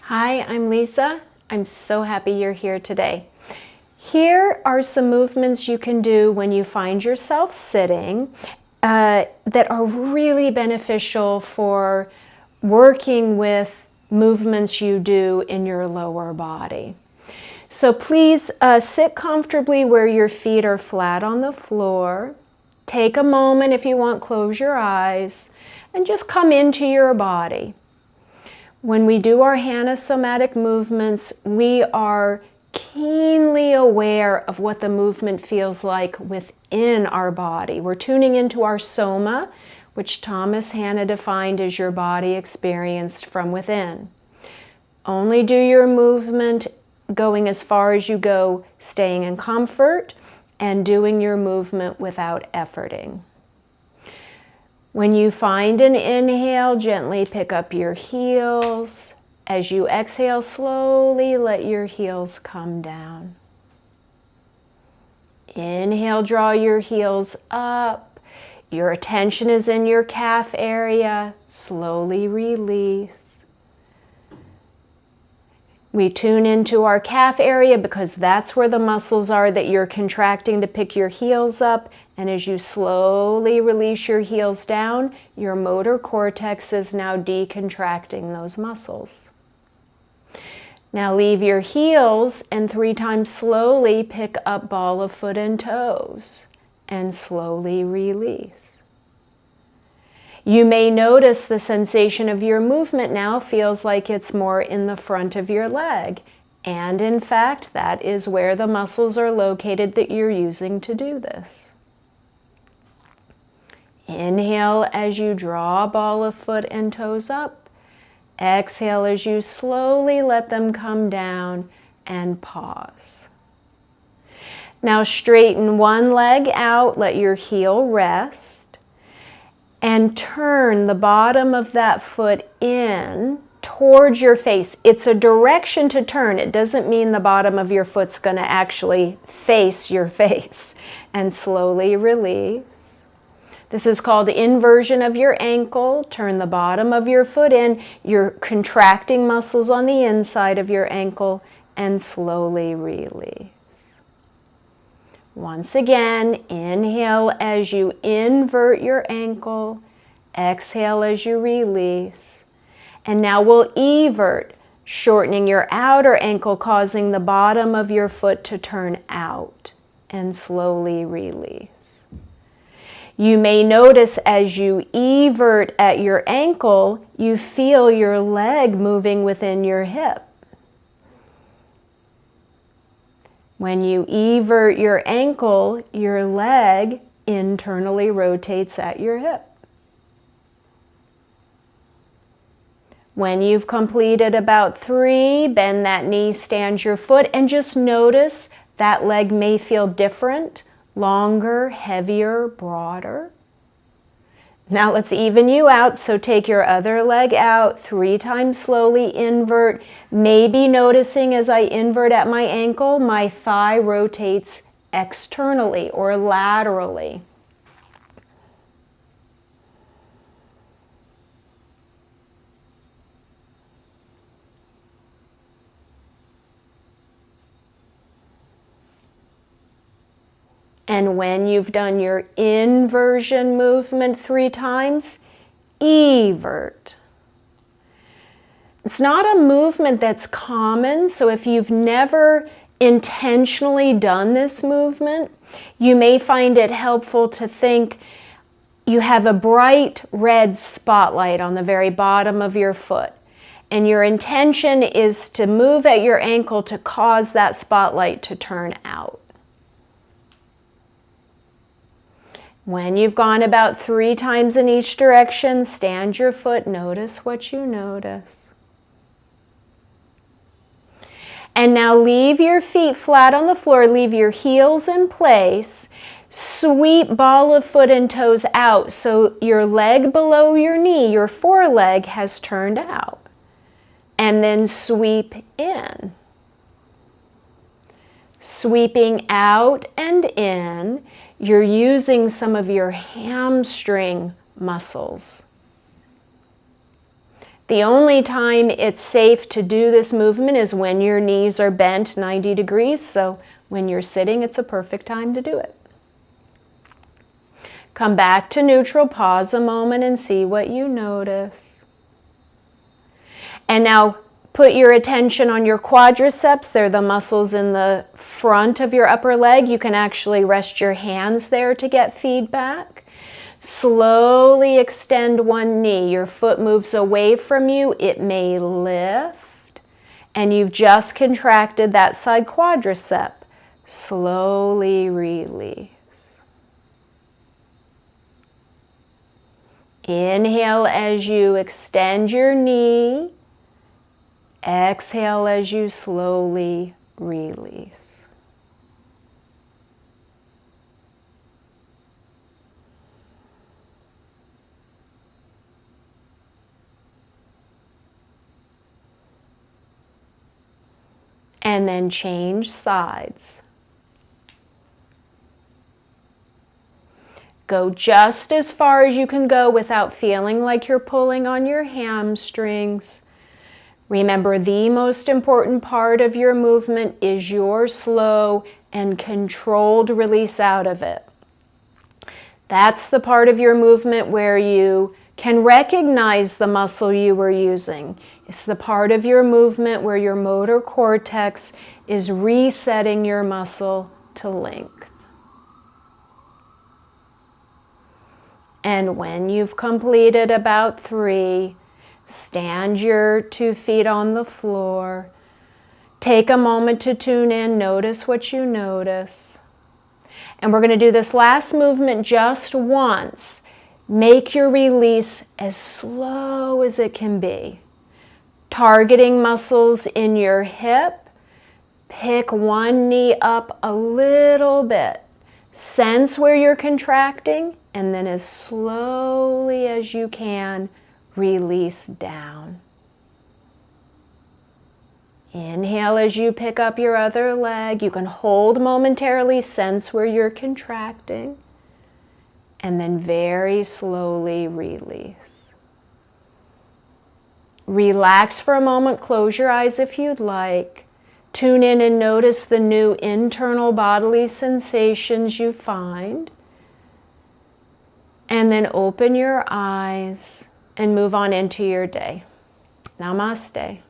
Hi, I'm Lisa. I'm so happy you're here today. Here are some movements you can do when you find yourself sitting that are really beneficial for working with movements you do in your lower body. So please sit comfortably where your feet are flat on the floor. Take a moment, if you want, close your eyes and just come into your body. When we do our Hanna somatic movements, we are keenly aware of what the movement feels like within our body. We're tuning into our soma, which Thomas Hanna defined as your body experienced from within. Only do your movement going as far as you go, staying in comfort, and doing your movement without efforting. When you find an inhale, gently pick up your heels. As you exhale, slowly let your heels come down. Inhale, draw your heels up. Your attention is in your calf area. Slowly release. We tune into our calf area because that's where the muscles are that you're contracting to pick your heels up. And as you slowly release your heels down, your motor cortex is now decontracting those muscles. Now leave your heels and 3 times slowly pick up ball of foot and toes and slowly release. You may notice the sensation of your movement now feels like it's more in the front of your leg. And in fact, that is where the muscles are located that you're using to do this. Inhale as you draw a ball of foot and toes up. Exhale as you slowly let them come down and pause. Now straighten one leg out, let your heel rest. And turn the bottom of that foot in towards your face. It's a direction to turn. It doesn't mean the bottom of your foot's going to actually face your face. And slowly release. This is called inversion of your ankle. Turn the bottom of your foot in. You're contracting muscles on the inside of your ankle and slowly release. Once again, inhale as you invert your ankle. Exhale as you release. And now we'll evert, shortening your outer ankle, causing the bottom of your foot to turn out. And slowly release. You may notice as you evert at your ankle, you feel your leg moving within your hip. When you evert your ankle, your leg internally rotates at your hip. When you've completed about 3, bend that knee, stand your foot, and just notice that leg may feel different, longer, heavier, broader. Now let's even you out, so take your other leg out, 3 times slowly invert. Maybe noticing as I invert at my ankle, my thigh rotates externally or laterally. And when you've done your inversion movement 3 times, evert. It's not a movement that's common, so if you've never intentionally done this movement, you may find it helpful to think you have a bright red spotlight on the very bottom of your foot, and your intention is to move at your ankle to cause that spotlight to turn out. When you've gone about 3 times in each direction, stand your foot, notice what you notice. And now leave your feet flat on the floor, leave your heels in place, sweep ball of foot and toes out so your leg below your knee, your foreleg, has turned out. And then sweep in. Sweeping out and in, you're using some of your hamstring muscles. The only time it's safe to do this movement is when your knees are bent 90 degrees. So when you're sitting, it's a perfect time to do it. Come back to neutral, pause a moment and see what you notice. And now put your attention on your quadriceps. They're the muscles in the front of your upper leg. You can actually rest your hands there to get feedback. Slowly extend one knee. Your foot moves away from you. It may lift. And you've just contracted that side quadricep. Slowly release. Inhale as you extend your knee. Exhale as you slowly release. And then change sides. Go just as far as you can go without feeling like you're pulling on your hamstrings. Remember, the most important part of your movement is your slow and controlled release out of it. That's the part of your movement where you can recognize the muscle you were using. It's the part of your movement where your motor cortex is resetting your muscle to length. And when you've completed about 3, stand your 2 feet on the floor. Take a moment to tune in, notice what you notice. And we're going to do this last movement just once. Make your release as slow as it can be. Targeting muscles in your hip. Pick one knee up a little bit. Sense where you're contracting, and then as slowly as you can, release down. Inhale as you pick up your other leg. You can hold momentarily, sense where you're contracting, and then very slowly release. Relax for a moment, close your eyes if you'd like. Tune in and notice the new internal bodily sensations you find. And then open your eyes and move on into your day. Namaste.